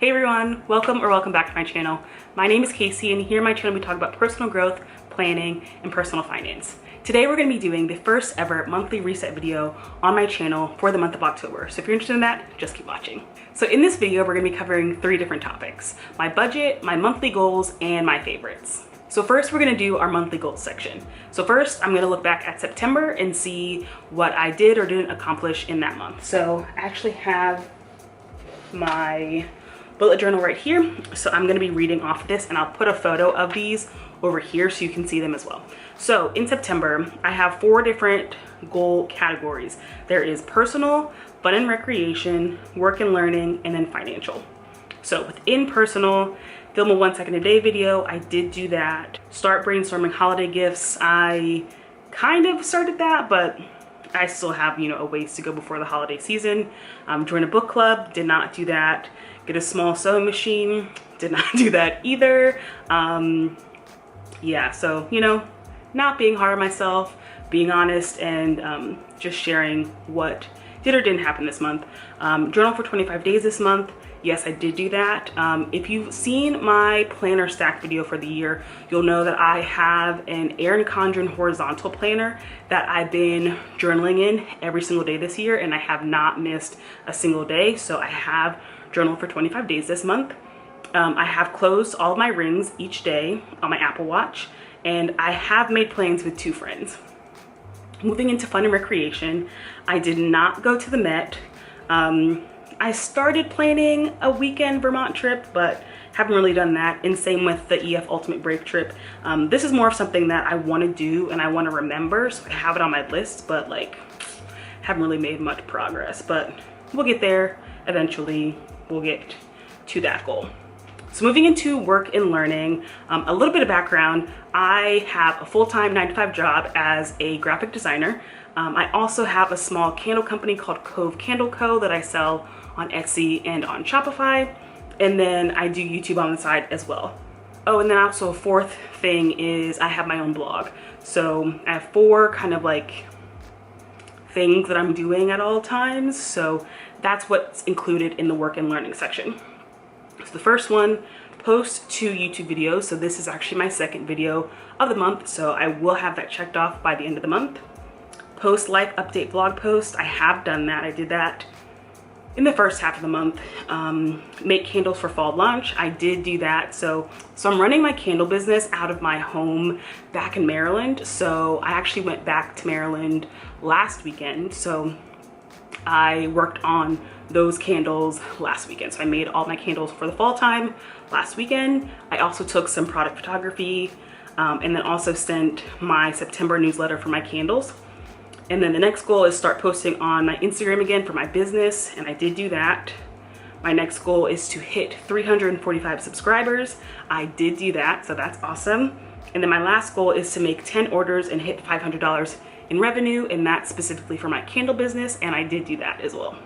Hey everyone, welcome back to my channel. My name is Casey and here on my channel we talk about personal growth, planning, and personal finance. Today we're going to be doing the first ever monthly reset video on my channel for the month of October. So if you're interested in that, just keep watching. So in this video we're going to be covering 3 different topics: my budget, my monthly goals, and my favorites. So first we're going to do our monthly goals section. So first I'm going to look back at September and see what I did or didn't accomplish in that month. So I actually have my bullet journal right here, so I'm going to be reading off this, and I'll put a photo of these over here so you can see them as well. So in September I have 4 different goal categories. There is personal, fun and recreation, work and learning, and then financial. So within personal, film a 1 second a day video. I did do that. Start brainstorming holiday gifts. I kind of started that, but I still have, a ways to go before the holiday season. Join a book club, did not do that. Get a small sewing machine, did not do that either. Yeah, so, not being hard on myself, being honest, and just sharing what did or didn't happen this month. Journal for 25 days this month. Yes, I did do that. If you've seen my planner stack video for the year, you'll know that I have an Erin Condren horizontal planner that I've been journaling in every single day this year, and I have not missed a single day. So I have journaled for 25 days this month. I have closed all of my rings each day on my Apple Watch, and I have made plans with 2 friends. Moving into fun and recreation, I did not go to the Met. I started planning a weekend Vermont trip, but haven't really done that, and same with the EF Ultimate Break trip. This is more of something that I want to do and I want to remember, so I have it on my list, but haven't really made much progress, but we'll get there eventually. We'll get to that goal. So moving into work and learning, a little bit of background. I have a full-time 9-to-5 job as a graphic designer. I also have a small candle company called Cove Candle Co. that I sell on Etsy and on Shopify. And then I do YouTube on the side as well. Oh, and then also a 4th thing is I have my own blog. So I have 4 kind of things that I'm doing at all times. So that's what's included in the work and learning section. So the first one, post 2 YouTube videos. So this is actually my 2nd video of the month. So I will have that checked off by the end of the month. Post life update blog post. I have done that. I did that in the first half of the month. Make candles for fall launch. I did do that. So I'm running my candle business out of my home back in Maryland. So I actually went back to Maryland last weekend. So I worked on those candles last weekend. So I made all my candles for the fall time last weekend. I also took some product photography, and then also sent my September newsletter for my candles. And then the next goal is start posting on my Instagram again for my business, and I did do that. My next goal is to hit 345 subscribers. I did do that, so that's awesome. And then my last goal is to make 10 orders and hit $500 in revenue, and that's specifically for my candle business, and I did do that as well.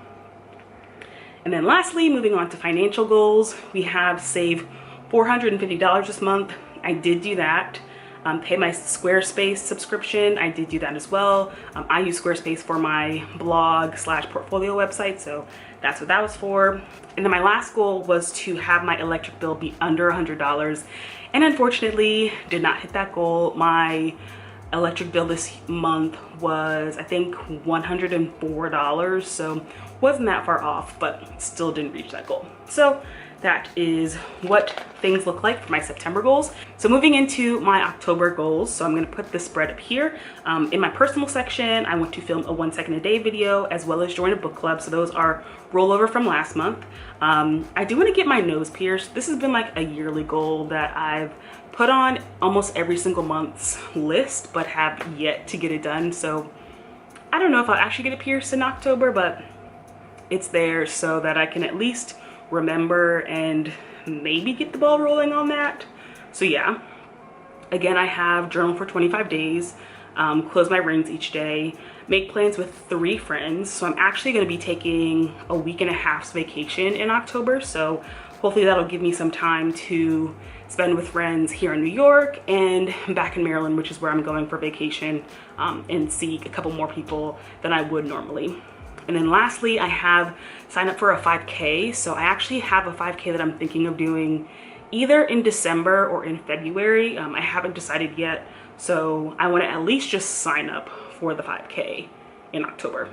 And then lastly, moving on to financial goals, we have save $450 this month. I did do that. Pay my Squarespace subscription. I did do that as well. I use Squarespace for my blog / portfolio website, so that's what that was for. And then my last goal was to have my electric bill be under $100, and unfortunately did not hit that goal. My electric bill this month was, I think, $104, so wasn't that far off, but still didn't reach that goal. So that is what things look like for my September goals. So moving into my October goals, so I'm going to put this spread up here. In my personal section, I want to film a 1 second a day video as well as join a book club. So those are rollover from last month. I do want to get my nose pierced. This has been a yearly goal that I've put on almost every single month's list, but have yet to get it done. So I don't know if I'll actually get it pierced in October, but it's there so that I can at least remember and maybe get the ball rolling on that. So yeah, again, I have journal for 25 days, close my rings each day, make plans with 3 friends. So I'm actually going to be taking a 1.5 weeks vacation in October. So hopefully that'll give me some time to spend with friends here in New York and back in Maryland, which is where I'm going for vacation, and see a couple more people than I would normally. And then lastly, I have signed up for a 5K. So I actually have a 5K that I'm thinking of doing either in December or in February. I haven't decided yet. So I want to at least just sign up for the 5K in October.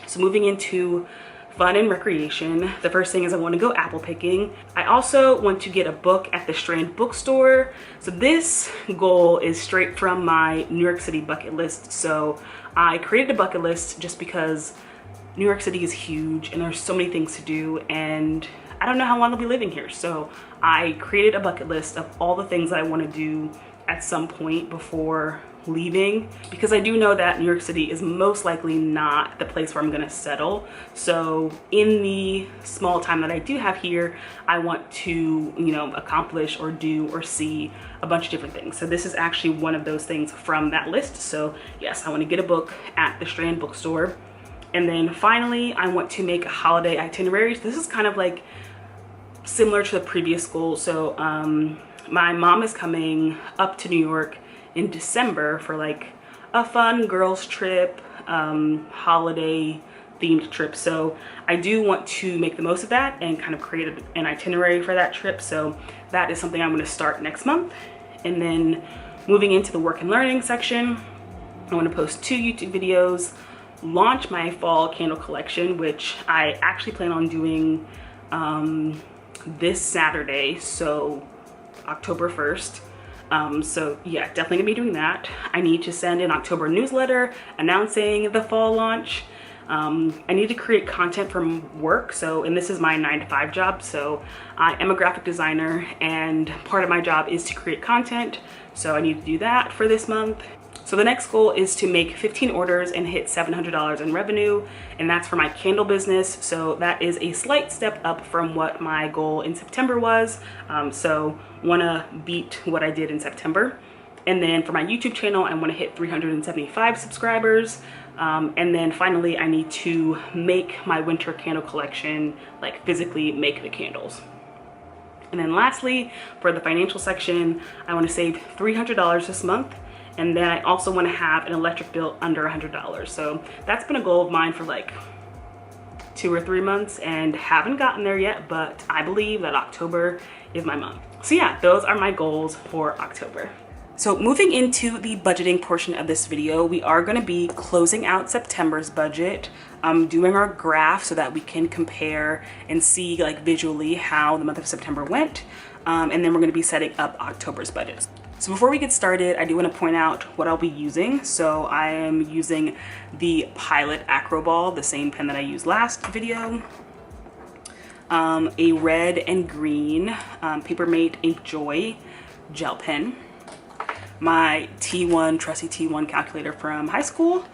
So moving into fun and recreation, the first thing is I want to go apple picking. I also want to get a book at the Strand bookstore. So this goal is straight from my New York City bucket list. So I created a bucket list just because New York City is huge and there's so many things to do, and I don't know how long I'll be living here. So I created a bucket list of all the things that I want to do at some point before leaving, because I do know that New York City is most likely not the place where I'm gonna settle. So in the small time that I do have here, I want to, accomplish or do or see a bunch of different things. So this is actually one of those things from that list. So yes, I want to get a book at the Strand bookstore. And then finally, I want to make a holiday itinerary. So this is kind of like similar to the previous goal. So my mom is coming up to New York in December for like a fun girls trip, holiday themed trip. So I do want to make the most of that and kind of create an itinerary for that trip. So that is something I'm going to start next month. And then moving into the work and learning section, I want to post 2 YouTube videos, launch my fall candle collection, which I actually plan on doing this Saturday, so October 1st. So yeah, definitely gonna be doing that. I need to send an October newsletter announcing the fall launch. I need to create content from work. And this is my 9-to-5 job. So I am a graphic designer and part of my job is to create content. So I need to do that for this month. So the next goal is to make 15 orders and hit $700 in revenue, and that's for my candle business. So that is a slight step up from what my goal in September was. So wanna beat what I did in September. And then for my YouTube channel, I wanna hit 375 subscribers. And then finally, I need to make my winter candle collection, like physically make the candles. And then lastly, for the financial section, I wanna save $300 this month. And then I also want to have an electric bill under $100. So that's been a goal of mine for like 2 or 3 months and haven't gotten there yet, but I believe that October is my month. So yeah, those are my goals for October. So moving into the budgeting portion of this video, we are going to be closing out September's budget, doing our graph so that we can compare and see like visually how the month of September went. And then we're going to be setting up October's budget. So before we get started, I do want to point out what I'll be using. So I am using the Pilot Acro Ball, the same pen that I used last video. A red and green Papermate Ink Joy gel pen. My T1, trusty T1 calculator from high school.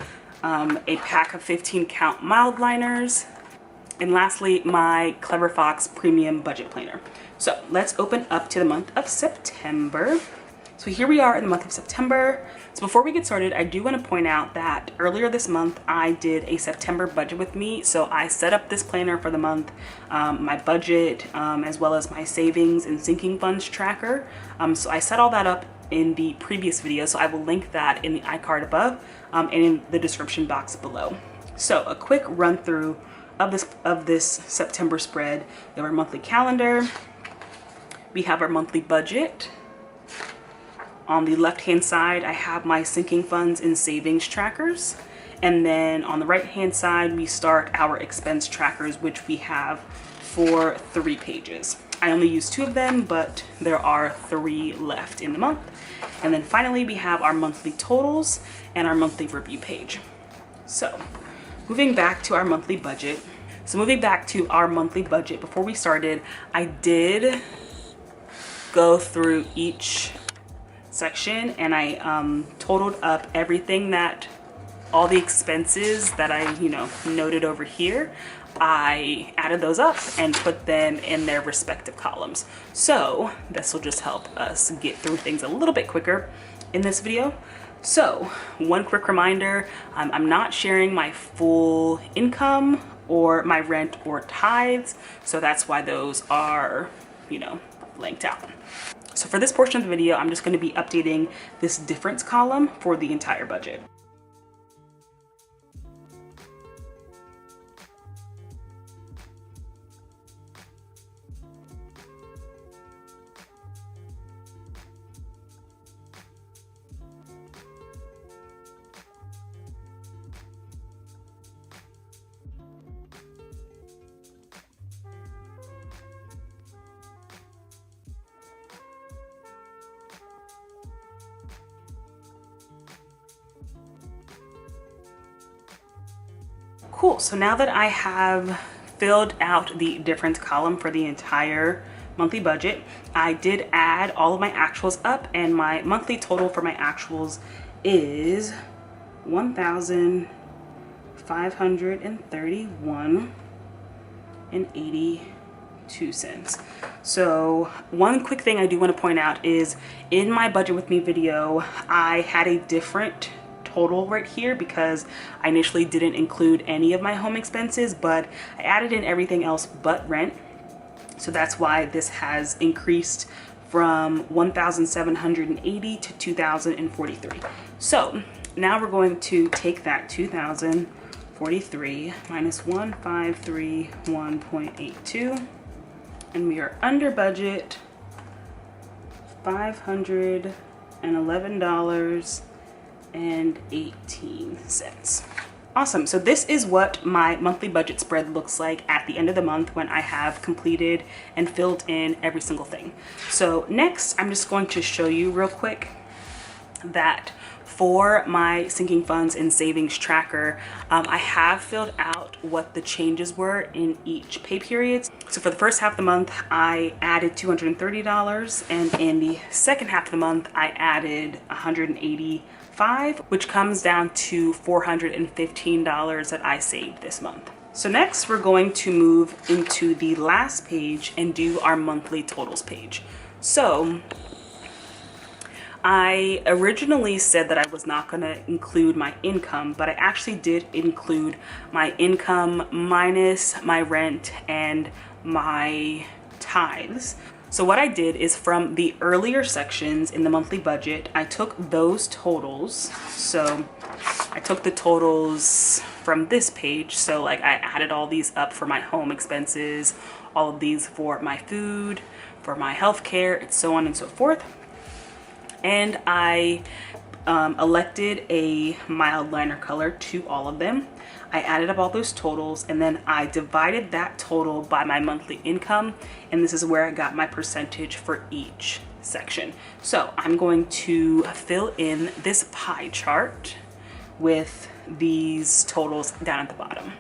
A pack of 15 count mild liners. And lastly, my Clever Fox Premium Budget Planner. So let's open up to the month of September. So here we are in the month of September. So before we get started, I do want to point out that earlier this month, I did a September budget with me. So I set up this planner for the month, my budget, as well as my savings and sinking funds tracker. So I set all that up in the previous video. So I will link that in the iCard above and in the description box below. So a quick run through of this September spread. We have our monthly calendar. We have our monthly budget. On the left-hand side, I have my sinking funds and savings trackers. And then on the right-hand side, we start our expense trackers, which we have for 3 pages. I only use 2 of them, but there are 3 left in the month. And then finally, we have our monthly totals and our monthly review page. So moving back to our monthly budget. Before we started, I did go through each section and I totaled up everything that all the expenses that I noted over here. I added those up and put them in their respective columns. So this will just help us get through things a little bit quicker in this video. So one quick reminder, I'm not sharing my full income or my rent or tithes. So that's why those are, blanked out. So for this portion of the video, I'm just going to be updating this difference column for the entire budget. Cool, so now that I have filled out the difference column for the entire monthly budget, I did add all of my actuals up, and my monthly total for my actuals is $1,531.82. So one quick thing I do want to point out is in my budget with me video, I had a different total right here because I initially didn't include any of my home expenses, but I added in everything else but rent. So that's why this has increased from 1,780 to 2,043. So now we're going to take that 2,043 minus 1,531.82, and we are under budget $511.18. Awesome, so this is what my monthly budget spread looks like at the end of the month when I have completed and filled in every single thing. So next, I'm just going to show you real quick that for my sinking funds and savings tracker, I have filled out what the changes were in each pay period. So for the first half of the month, I added $230, and in the second half of the month, I added $185, which comes down to $415 that I saved this month. So next, we're going to move into the last page and do our monthly totals page. So I originally said that I was not going to include my income, but I actually did include my income minus my rent and my tithes. So what I did is from the earlier sections in the monthly budget, I took those totals. So I took the totals from this page. So like I added all these up for my home expenses, all of these for my food, for my healthcare, and so on and so forth. And I elected a mild liner color to all of them. I added up all those totals, and then I divided that total by my monthly income, and this is where I got my percentage for each section. So I'm going to fill in this pie chart with these totals down at the bottom.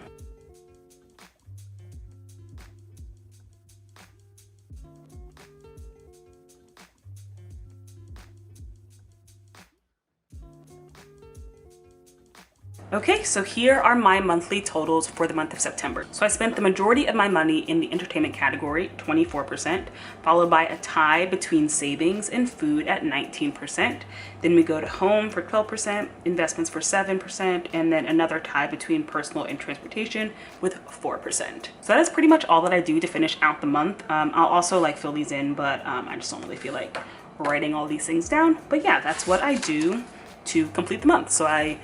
Okay, so here are my monthly totals for the month of September. So I spent the majority of my money in the entertainment category, 24%, followed by a tie between savings and food at 19%. Then we go to home for 12%, investments for 7%, and then another tie between personal and transportation with 4%. So that is pretty much all that I do to finish out the month. I'll also like fill these in, but I just don't really feel like writing all these things down. But yeah, that's what I do to complete the month. So I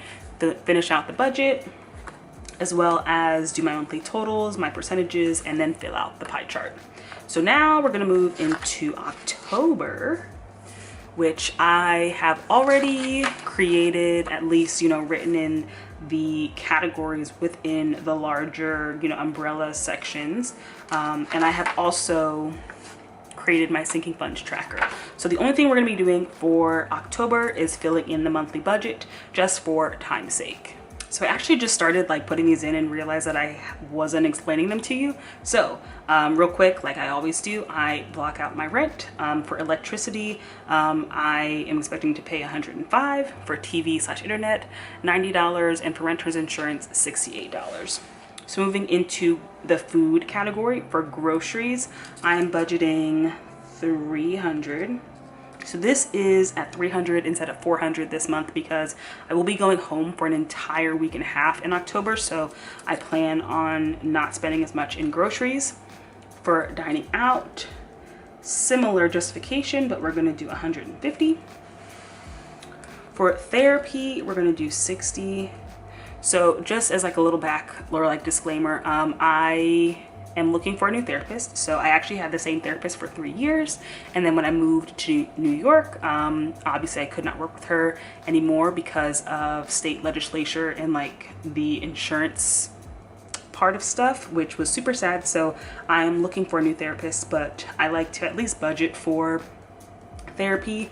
finish out the budget, as well as do my monthly totals, my percentages, and then fill out the pie chart. So now we're gonna move into October, which I have already created, at least, written in the categories within the larger, umbrella sections. And I have also created my sinking funds tracker. So the only thing we're going to be doing for October is filling in the monthly budget, just for time's sake. So I actually just started like putting these in and realized that I wasn't explaining them to you. So real quick, like I always do, I block out my rent. For electricity, I am expecting to pay $105, for TV/internet $90, and for renter's insurance $68. So moving into the food category, for groceries, I'm budgeting $300. So this is at $300 instead of $400 this month because I will be going home for an entire week and a half in October. So I plan on not spending as much in groceries. For dining out, similar justification, but we're gonna do $150. For therapy, we're gonna do $60. So just as like a little disclaimer, I am looking for a new therapist. So I actually had the same therapist for 3 years. And then when I moved to New York, obviously I could not work with her anymore because of state legislature and like the insurance part of stuff, which was super sad. So I'm looking for a new therapist, but I like to at least budget for therapy,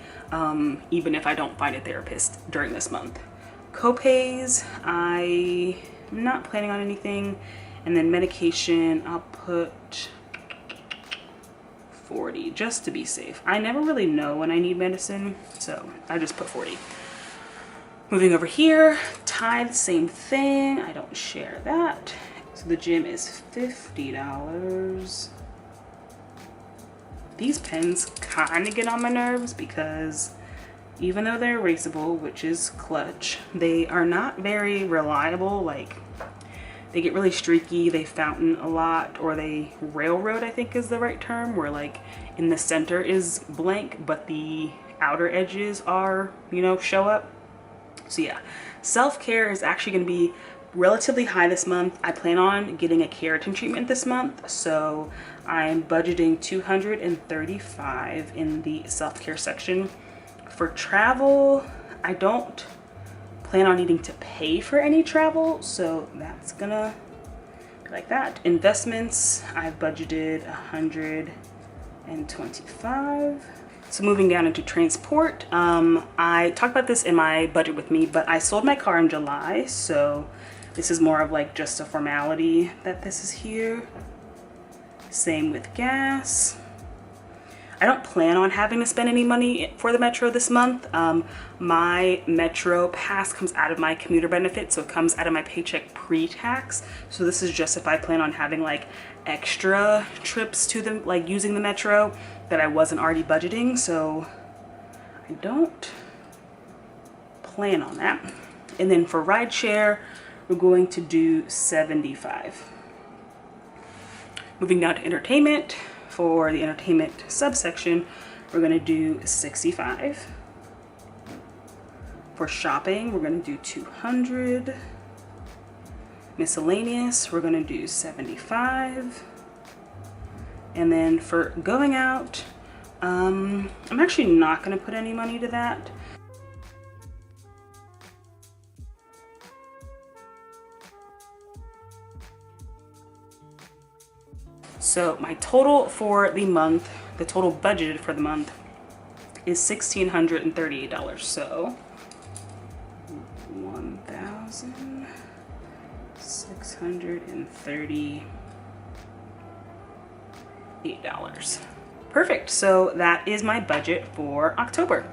even if I don't find a therapist during this month. Copays, I I'm not planning on anything. And then medication, I'll put 40 just to be safe. I never really know when I need medicine, so I just put 40. Moving over here, Tithe, same thing. I don't share that. So the gym is $50. These pens kind of get on my nerves because even though they're erasable, which is clutch, they are not very reliable. Like, they get really streaky, they fountain a lot, or they railroad, I think is the right term, where like in the center is blank, but the outer edges are, you know, show up. So yeah, self-care is actually gonna be relatively high this month. I plan on getting a keratin treatment this month, so I'm budgeting $235 in the self-care section. For travel, I don't plan on needing to pay for any travel, so that's gonna be like that. Investments, I've budgeted $125. So moving down into transport, I talked about this in my budget with me, but I sold my car in July, so this is more of like just a formality that this is here. Same with gas. I don't plan on having to spend any money for the Metro this month. My Metro pass comes out of my commuter benefit, so it comes out of my paycheck pre-tax. So this is just if I plan on having like extra trips to them, like using the Metro that I wasn't already budgeting. So I don't plan on that. And then for rideshare, we're going to do $75. Moving down to entertainment. For the entertainment subsection, we're going to do $65. For shopping, we're going to do $200. Miscellaneous, we're going to do $75. And then for going out, I'm actually not going to put any money to that. So my total for the month, the total budgeted for the month is $1,638. So $1,638. Perfect. So that is my budget for October.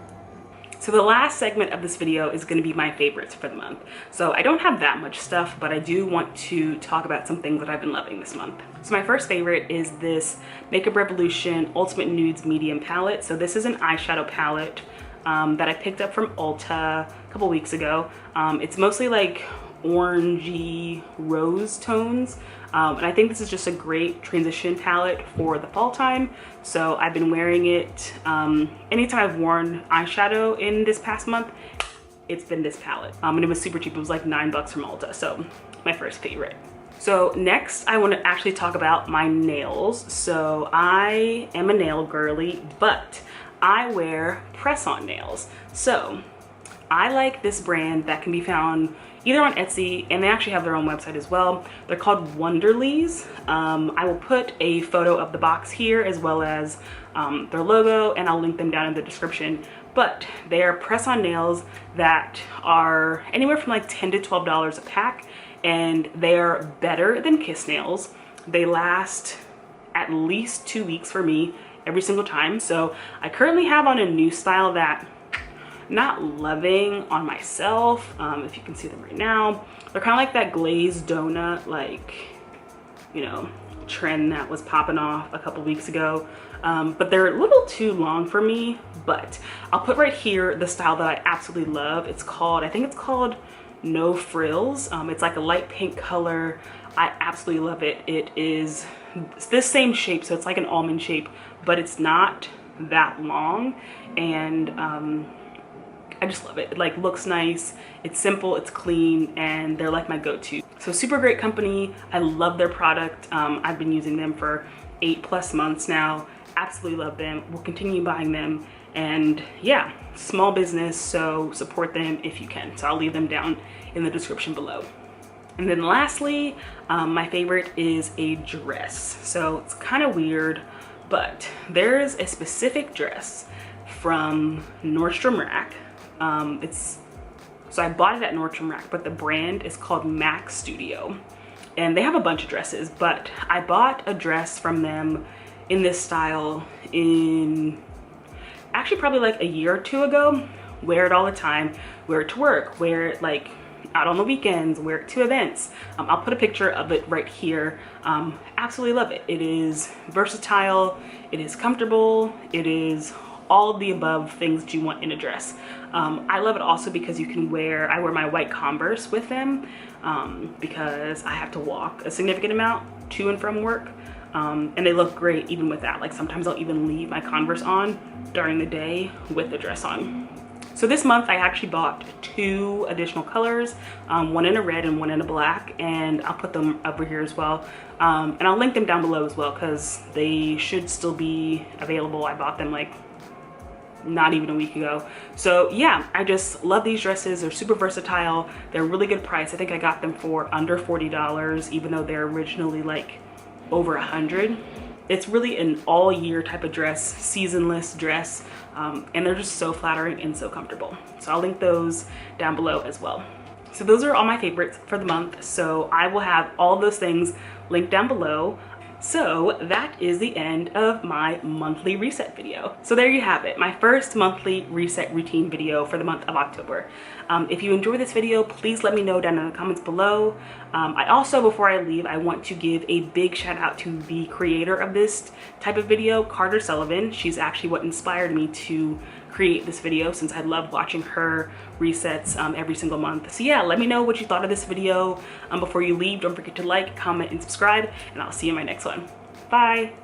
So the last segment of this video is going to be my favorites for the month. So I don't have that much stuff, but I do want to talk about some things that I've been loving this month. So my first favorite is this Makeup Revolution Ultimate Nudes Medium palette. So this is an eyeshadow palette that I picked up from Ulta a couple weeks ago. It's mostly like orangey rose tones. And I think this is just a great transition palette for the fall time. So I've been wearing it anytime I've worn eyeshadow in this past month, it's been this palette. And it was super cheap. It was like $9 from Ulta. So my first favorite. So next I want to actually talk about my nails. So I am a nail girly, but I wear press-on nails. So I like this brand that can be found either on Etsy, and they actually have their own website as well. They're called Wonderlies. I will put a photo of the box here as well as their logo, and I'll link them down in the description. But they are press-on nails that are anywhere from like $10 to $12 a pack, and they are better than Kiss nails. They last at least 2 weeks for me every single time. So I currently have on a new style that not loving on myself. If you can see them right now, they're kind of like that glazed donut, like, you know, trend that was popping off a couple weeks ago. But they're a little too long for me, but I'll put right here the style that I absolutely love. It's called, I think it's called No Frills. It's like a light pink color. I absolutely love it. It is this same shape, so it's like an almond shape, but it's not that long. And I just love it. It like looks nice, it's simple, it's clean, and they're like my go-to. So super great company. I love their product. I've been using them for 8+ months now. Absolutely love them. We'll continue buying them. And yeah, small business, so support them if you can. So I'll leave them down in the description below. And then lastly, my favorite is a dress. So it's kind of weird, but there's a specific dress from Nordstrom Rack. It's So I bought it at Nordstrom Rack, but the brand is called Mac Studio. And they have a bunch of dresses, but I bought a dress from them in this style in actually probably like a year or two ago. Wear it all the time, wear it to work, wear it like out on the weekends, wear it to events. I'll put a picture of it right here. Absolutely love it. It is versatile, it is comfortable, it is all of the above things that you want in a dress. I love it also because you can I wear my white Converse with them because I have to walk a significant amount to and from work. And they look great even with that. Like sometimes I'll even leave my Converse on during the day with the dress on. So this month I actually bought 2 additional colors, one in a red and one in a black, and I'll put them over here as well. And I'll link them down below as well because they should still be available. I bought them like not even a week ago. So yeah, I just love these dresses. They're super versatile. They're a really good price. I think I got them for under $40, even though they're originally like over $100. It's really an all year type of dress, seasonless dress, and they're just so flattering and so comfortable. So I'll link those down below as well. So those are all my favorites for the month. So I will have all those things linked down below. So that is the end of my monthly reset video. So there you have it, my first monthly reset routine video for the month of October. If you enjoyed this video, please let me know down in the comments below. I also, before I leave, I want to give a big shout out to the creator of this type of video, Carter Sullivan. She's actually what inspired me to create this video, since I love watching her resets every single month. So yeah, let me know what you thought of this video. Before you leave, don't forget to like, comment, and subscribe, and I'll see you in my next one. Bye.